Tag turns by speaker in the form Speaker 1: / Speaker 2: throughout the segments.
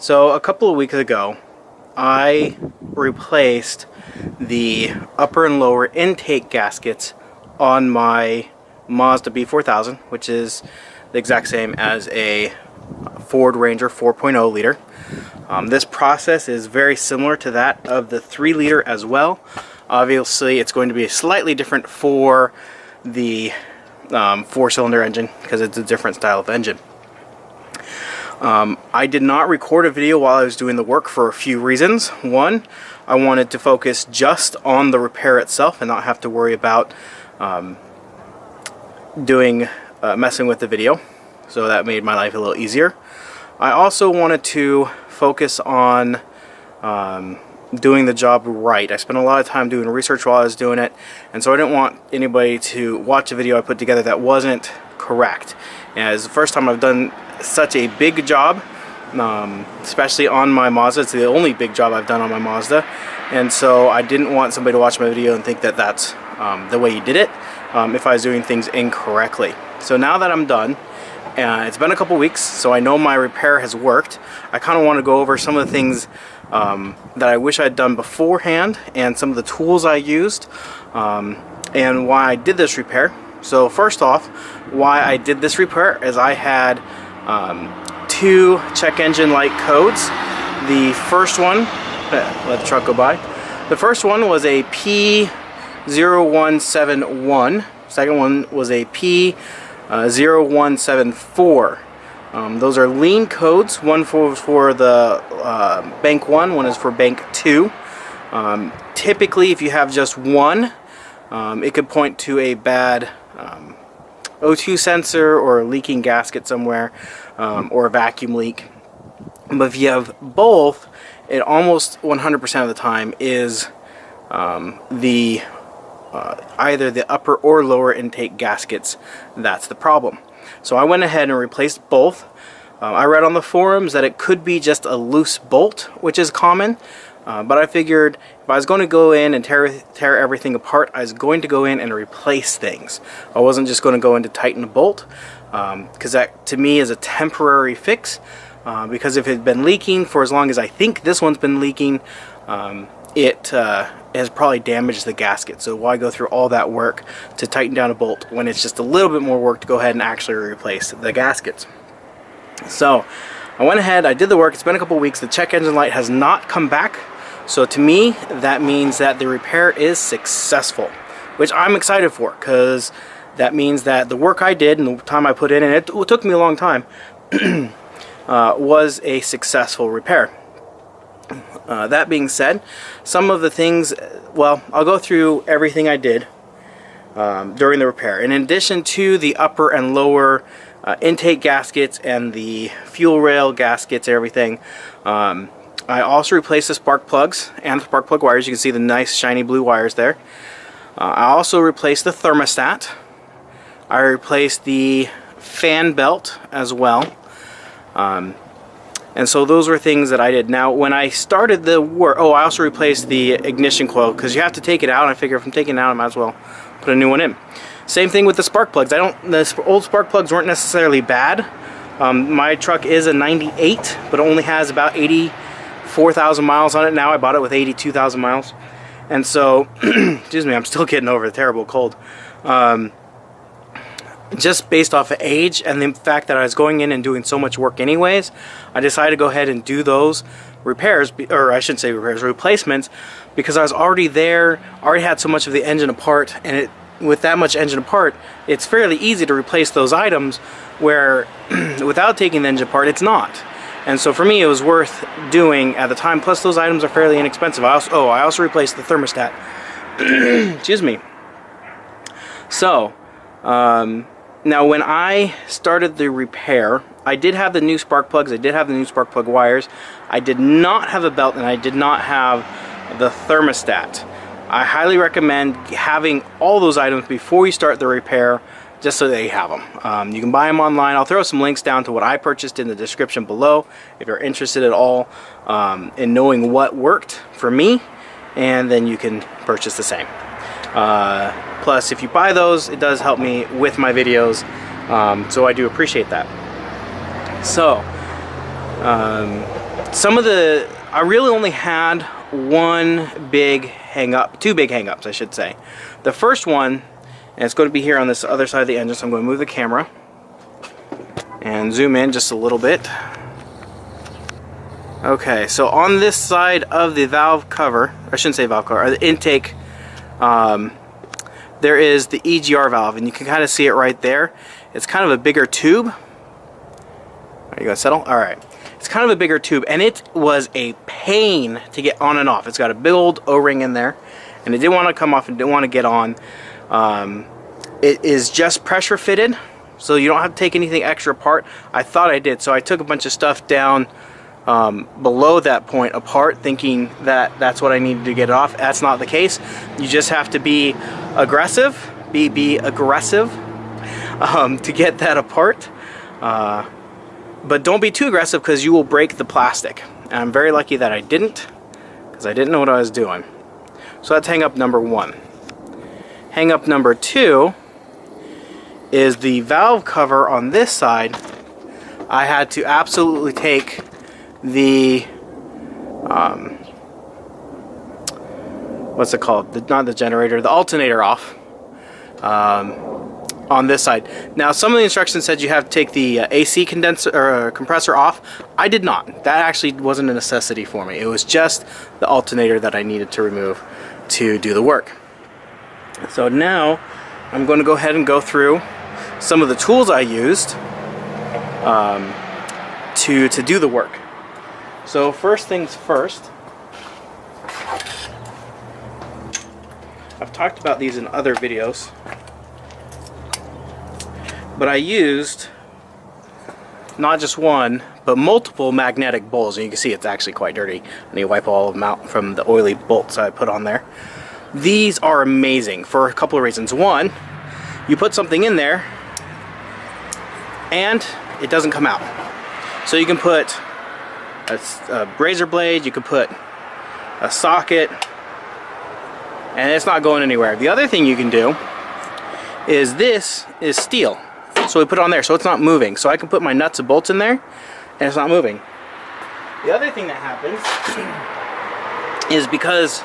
Speaker 1: So a couple of weeks ago, I replaced the upper and lower intake gaskets on my Mazda B4000, which is the exact same as a Ford Ranger 4.0 liter. This process is very similar to that of the 3 liter as well. Obviously, it's going to be slightly different for the 4-cylinder engine because it's a different style of engine. I did not record a video while I was doing the work for a few reasons. One, I wanted to focus just on the repair itself and not have to worry about messing with the video, so that made my life a little easier. I also wanted to focus on doing the job right. I spent a lot of time doing research while I was doing it, and so I didn't want anybody to watch a video I put together that wasn't correct. And it's the first time I've done such a big job, especially on my Mazda. It's the only big job I've done on my Mazda, and so I didn't want somebody to watch my video and think that that's the way you did it if I was doing things incorrectly. So now that I'm done, it's been a couple weeks, so I know my repair has worked. I kind of want to go over some of the things that I wish I'd done beforehand, and some of the tools I used, and why I did this repair. So first off, why I did this repair is I had 2 check engine light codes. The first one, let the truck go by. The first one was a P0171. Second one was a P0174. Those are lean codes. One for the bank 1, one is for bank 2. Typically, if you have just one, it could point to a bad O2 sensor or a leaking gasket somewhere, or a vacuum leak. But if you have both, it almost 100% of the time is either the upper or lower intake gaskets that's the problem. So I went ahead and replaced both. I read on the forums that it could be just a loose bolt, which is common, but I figured if I was going to go in and tear everything apart, I was going to go in and replace things. I wasn't just going to go in to tighten a bolt, because that to me is a temporary fix, because if it had been leaking for as long as I think this one's been leaking, it has probably damaged the gasket. So why go through all that work to tighten down a bolt when it's just a little bit more work to go ahead and actually replace the gaskets? So I went ahead, I did the work. It's been a couple weeks. The check engine light has not come back, so to me that means that the repair is successful, which I'm excited for, because that means that the work I did and the time I put in, and it took me a long time, was a successful repair. That being said, some of the things, well, I'll go through everything I did during the repair. In addition to the upper and lower intake gaskets and the fuel rail gaskets and everything, I also replaced the spark plugs and the spark plug wires. You can see the nice shiny blue wires there. I also replaced the thermostat. I replaced the fan belt as well. And so those were things that I did. Now, when I started the work, I also replaced the ignition coil, because you have to take it out. I figure if I'm taking it out, I might as well put a new one in. Same thing with the spark plugs. The old spark plugs weren't necessarily bad. My truck is a 98, but it only has about 84,000 miles on it now. I bought it with 82,000 miles. And so, excuse me, I'm still getting over the terrible cold. Just based off of age and the fact that I was going in and doing so much work anyways, I decided to go ahead and do those repairs, or I shouldn't say repairs, replacements, because I was already there, already had so much of the engine apart, and with that much engine apart, it's fairly easy to replace those items, where without taking the engine apart, it's not. And so for me, it was worth doing at the time, plus those items are fairly inexpensive. I also replaced the thermostat. Excuse me. So, now when I started the repair, I did have the new spark plugs, I did have the new spark plug wires, I did not have a belt, and I did not have the thermostat. I highly recommend having all those items before you start the repair, just so that you have them. You can buy them online. I'll throw some links down to what I purchased in the description below if you're interested at all in knowing what worked for me, and then you can purchase the same. Plus, if you buy those, it does help me with my videos, so I do appreciate that. So, I really only had two big hang-ups, I should say. The first one, and it's going to be here on this other side of the engine, so I'm going to move the camera and zoom in just a little bit. Okay, so on this side of the valve cover, I shouldn't say valve cover, or the intake, there is the EGR valve, and you can kind of see it right there. It's kind of a bigger tube. Are you gonna settle? All right. It's kind of a bigger tube, and it was a pain to get on and off. It's got a big old O-ring in there, and it didn't want to come off and didn't want to get on. It is just pressure fitted, so you don't have to take anything extra apart. I thought I did, so I took a bunch of stuff down below that point apart, thinking that that's what I needed to get it off. That's not the case. You just have to be aggressive, be aggressive to get that apart. But don't be too aggressive, because you will break the plastic. And I'm very lucky that I didn't, because I didn't know what I was doing. So that's hang up number one. Hang up number two is the valve cover on this side. I had to absolutely take the what's it called? Not the generator, the alternator off. On this side. Now, some of the instructions said you have to take the AC condenser or compressor off. I did not. That actually wasn't a necessity for me. It was just the alternator that I needed to remove to do the work. So now I'm going to go ahead and go through some of the tools I used to do the work. So first things first, I've talked about these in other videos, but I used not just one, but multiple magnetic bowls. And you can see it's actually quite dirty. I need to wipe all of them out from the oily bolts I put on there. These are amazing for a couple of reasons. One, you put something in there and it doesn't come out. So you can put a razor blade, you can put a socket, and it's not going anywhere. The other thing you can do is, this is steel. So we put it on there, so it's not moving. So I can put my nuts and bolts in there, and it's not moving. The other thing that happens is, because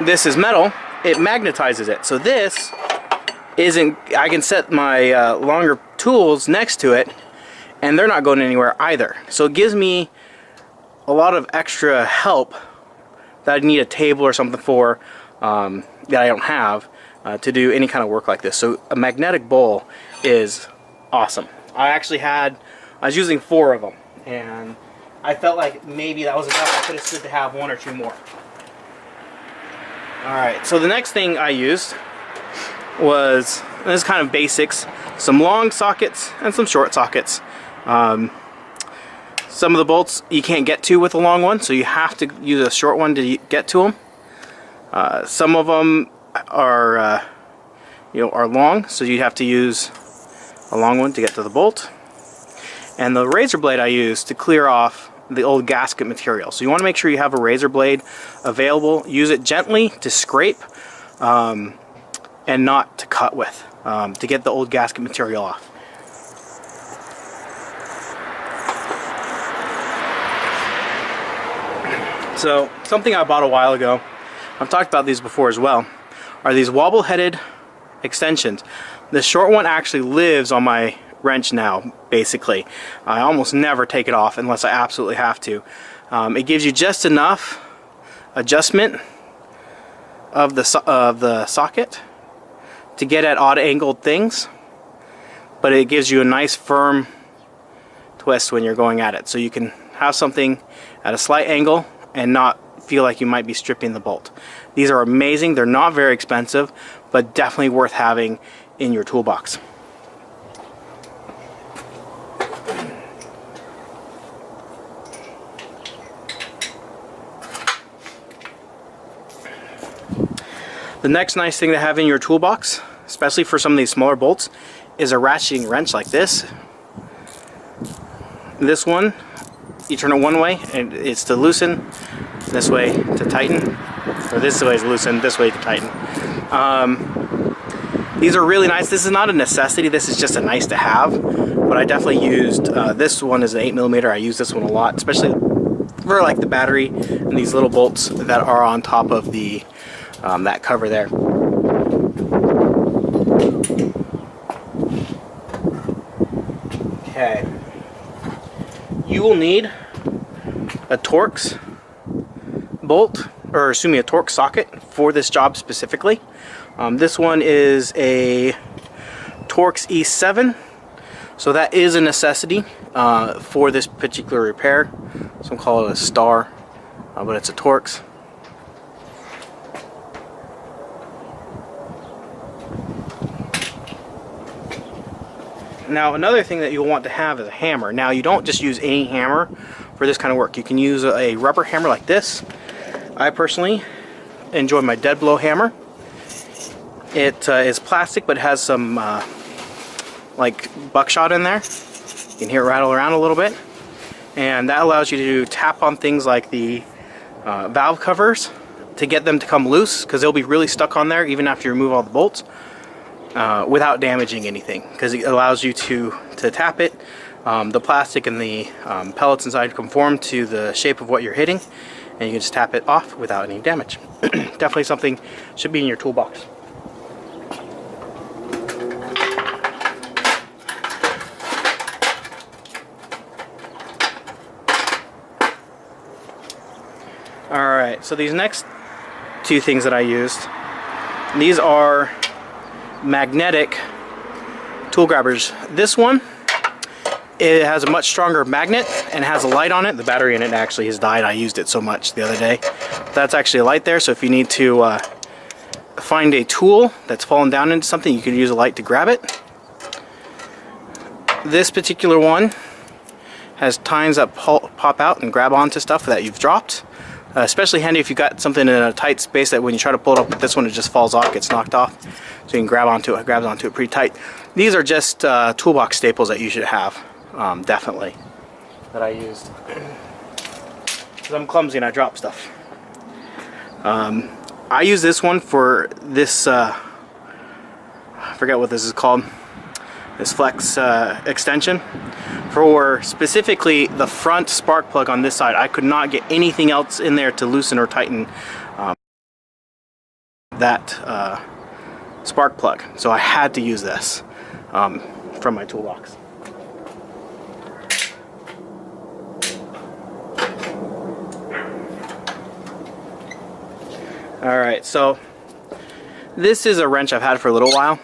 Speaker 1: this is metal, it magnetizes it. So this isn't, I can set my longer tools next to it, and they're not going anywhere either. So it gives me a lot of extra help that I need a table or something for that I don't have to do any kind of work like this. So a magnetic bowl is awesome. I was using 4 of them, and I felt like maybe that was enough. I could have stood to have 1 or 2 more. Alright, so the next thing I used was, this is kind of basics, some long sockets and some short sockets. Some of the bolts you can't get to with a long one, so you have to use a short one to get to them. Some of them are long, so you have to use a long one to get to the bolt. And the razor blade I use to clear off the old gasket material. So you want to make sure you have a razor blade available. Use it gently to scrape and not to cut with, to get the old gasket material off. So something I bought a while ago, I've talked about these before as well, are these wobble-headed extensions. The short one actually lives on my wrench now, basically. I almost never take it off unless I absolutely have to. It gives you just enough adjustment of the socket to get at odd angled things, but it gives you a nice firm twist when you're going at it. So you can have something at a slight angle and not feel like you might be stripping the bolt. These are amazing. They're not very expensive, but definitely worth having in your toolbox. The next nice thing to have in your toolbox, especially for some of these smaller bolts, is a ratcheting wrench like this. This one, you turn it one way and it's to loosen, this way to tighten, or this way is loosen, this way to tighten. These are really nice. This is not a necessity, this is just a nice to have, but I definitely used, this one is an 8mm, I use this one a lot, especially for like the battery and these little bolts that are on top of the that cover there. Okay, you will need a Torx bolt, or excuse me, a Torx socket for this job specifically. This one is a Torx E7, so that is a necessity for this particular repair. Some call it a star, but it's a Torx. Now another thing that you'll want to have is a hammer. Now you don't just use any hammer for this kind of work. You can use a rubber hammer like this. I personally enjoy my dead blow hammer. It is plastic, but it has some like buckshot in there. You can hear it rattle around a little bit, and that allows you to tap on things like the valve covers to get them to come loose, because they'll be really stuck on there even after you remove all the bolts, without damaging anything, because it allows you to tap it. The plastic and the pellets inside conform to the shape of what you're hitting, and you can just tap it off without any damage. Definitely something should be in your toolbox. Alright, so these next two things that I used, these are magnetic tool grabbers. This one, it has a much stronger magnet and has a light on it. The battery in it actually has died. I used it so much the other day. That's actually a light there, so if you need to find a tool that's fallen down into something, you can use a light to grab it. This particular one has tines that pop out and grab onto stuff that you've dropped. Especially handy if you got something in a tight space that when you try to pull it up with this one, it just falls off, gets knocked off. So you can grab onto it, grabs onto it pretty tight. These are just toolbox staples that you should have, definitely, that I used. Because I'm clumsy and I drop stuff. I use this one for this, I forget what this is called, this flex extension. For specifically the front spark plug on this side, I could not get anything else in there to loosen or tighten that spark plug. So I had to use this from my toolbox. Alright, so this is a wrench I've had for a little while.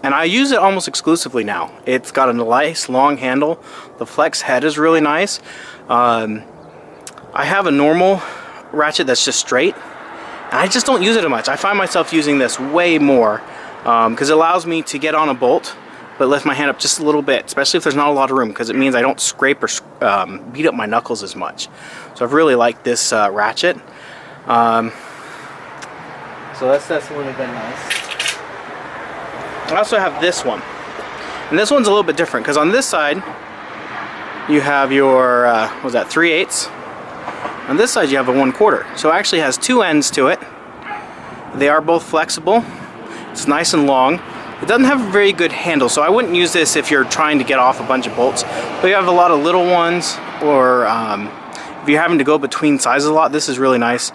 Speaker 1: And I use it almost exclusively now. It's got a nice long handle. The flex head is really nice. I have a normal ratchet that's just straight, and I just don't use it as much. I find myself using this way more because it allows me to get on a bolt but lift my hand up just a little bit, especially if there's not a lot of room, because it means I don't scrape or beat up my knuckles as much. So I've really liked this ratchet. So that's really been nice. I also have this one, and this one's a little bit different because on this side you have your what was that, 3/8. On this side you have a 1/4. So it actually has two ends to it. They are both flexible. It's nice and long. It doesn't have a very good handle, so I wouldn't use this if you're trying to get off a bunch of bolts. But you have a lot of little ones, or if you're having to go between sizes a lot, this is really nice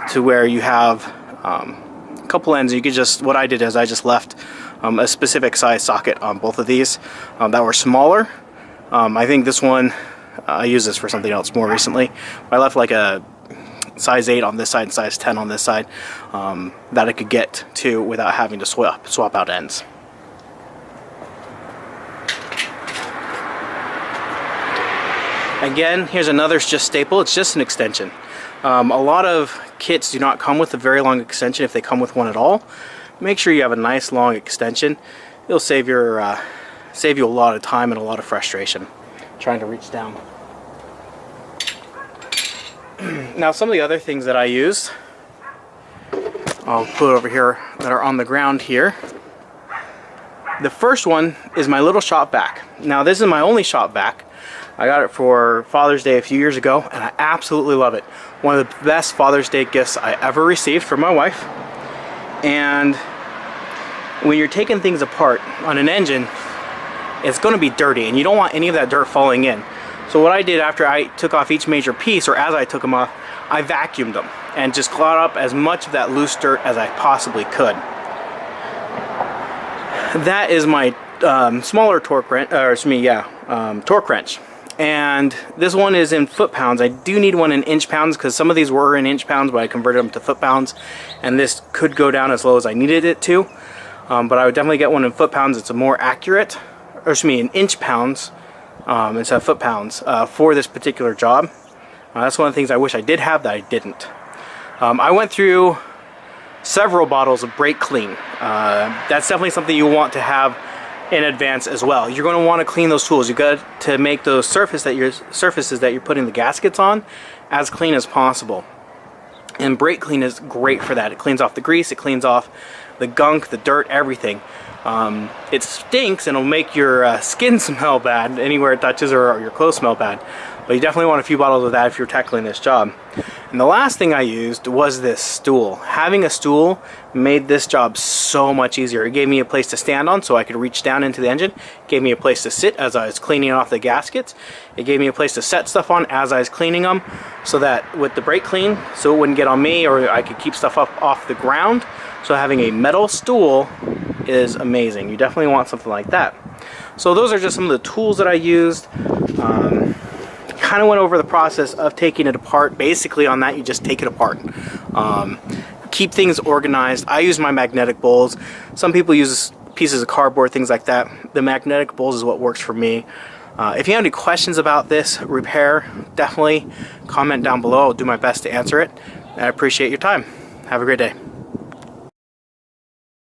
Speaker 1: to where you have a couple ends. You could just, what I did is I just left a specific size socket on both of these that were smaller. I think this one, I used this for something else more recently. I left like a size 8 on this side and size 10 on this side that I could get to without having to swap out ends. Again, here's another just staple. It's just an extension. A lot of kits do not come with a very long extension if they come with one at all. Make sure you have a nice long extension. It'll save you a lot of time and a lot of frustration trying to reach down. Now some of the other things that I used, I'll put over here that are on the ground here. The first one is my little shop vac. Now this is my only shop vac. I got it for Father's Day a few years ago, and I absolutely love it. One of the best Father's Day gifts I ever received from my wife. And when you're taking things apart on an engine, it's going to be dirty, and you don't want any of that dirt falling in. So what I did after I took off each major piece, or as I took them off, I vacuumed them and just clawed up as much of that loose dirt as I possibly could. That is my smaller torque wrench, torque wrench. And this one is in foot-pounds. I do need one in inch-pounds because some of these were in inch-pounds, but I converted them to foot-pounds, and this could go down as low as I needed it to. But I would definitely get one in foot-pounds. It's a more accurate, or in inch-pounds instead of foot-pounds for this particular job. That's one of the things I wish I did have that I didn't. I went through several bottles of brake clean. That's definitely something you want to have in advance as well. You're going to want to clean those tools. You got to make those surfaces that you're putting the gaskets on as clean as possible. And brake clean is great for that. It cleans off the grease, it cleans off the gunk, the dirt, everything. It stinks and it'll make your skin smell bad anywhere it touches, or your clothes smell bad. But you definitely want a few bottles of that if you're tackling this job. And the last thing I used was this stool. Having a stool made this job so much easier. It gave me a place to stand on so I could reach down into the engine. It gave me a place to sit as I was cleaning off the gaskets. It gave me a place to set stuff on as I was cleaning them, so that with the brake clean, so it wouldn't get on me, or I could keep stuff up off the ground. So having a metal stool is amazing. You definitely want something like that. So those are just some of the tools that I used. Kind of went over the process of taking it apart. Basically on that, you just take it apart. Keep things organized. I use my magnetic bowls. Some people use pieces of cardboard, things like that. The magnetic bowls is what works for me. If you have any questions about this repair, definitely comment down below. I'll do my best to answer it. I appreciate your time. Have a great day.